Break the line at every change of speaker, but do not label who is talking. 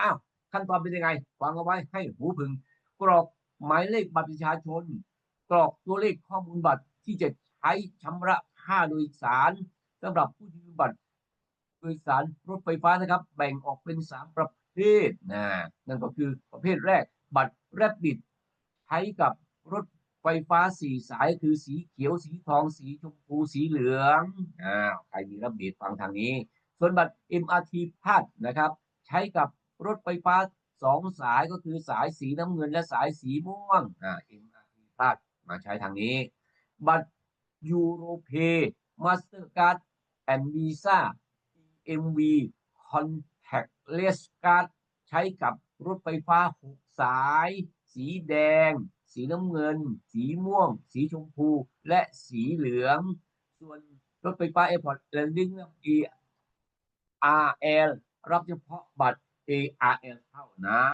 อ้าวขั้นตอนเป็นยังไงฟังเอาไว้ให้หูผึ่งกรอกหมายเลขบัตรประชาชนกรอกตัวเลขข้อมูลบัตรที่จะใช้ชำระค่าโดยสารสำหรับผู้ที่มีบัตรโดยสารรถไฟฟ้านะครับแบ่งออกเป็น3ประเภทนั่นก็คือประเภทแรกบัตรแรปปิดใช้กับรถไฟฟ้า4สายคือสีเขียวสีทองสีชมพูสีเหลืองใครมีระเบียบฟังทางนี้ส่วนบัตร MRT พาสนะครับใช้กับรถไฟฟ้า2สายก็คือสายสีน้ำเงินและสายสีม่วงMRT พาสมาใช้ทางนี้บัตรยูโรเพย์มาสเตอร์การ์ดแอนด์วีซ่า EMV Contactless Card ใช้กับรถไฟฟ้า6สายสีแดงสีน้ำเงินสีม่วงสีชมพูและสีเหลืองส่วนรถไฟฟ้า Airport Landing ERL รับเฉพาะบัตร ARL เท่านั้น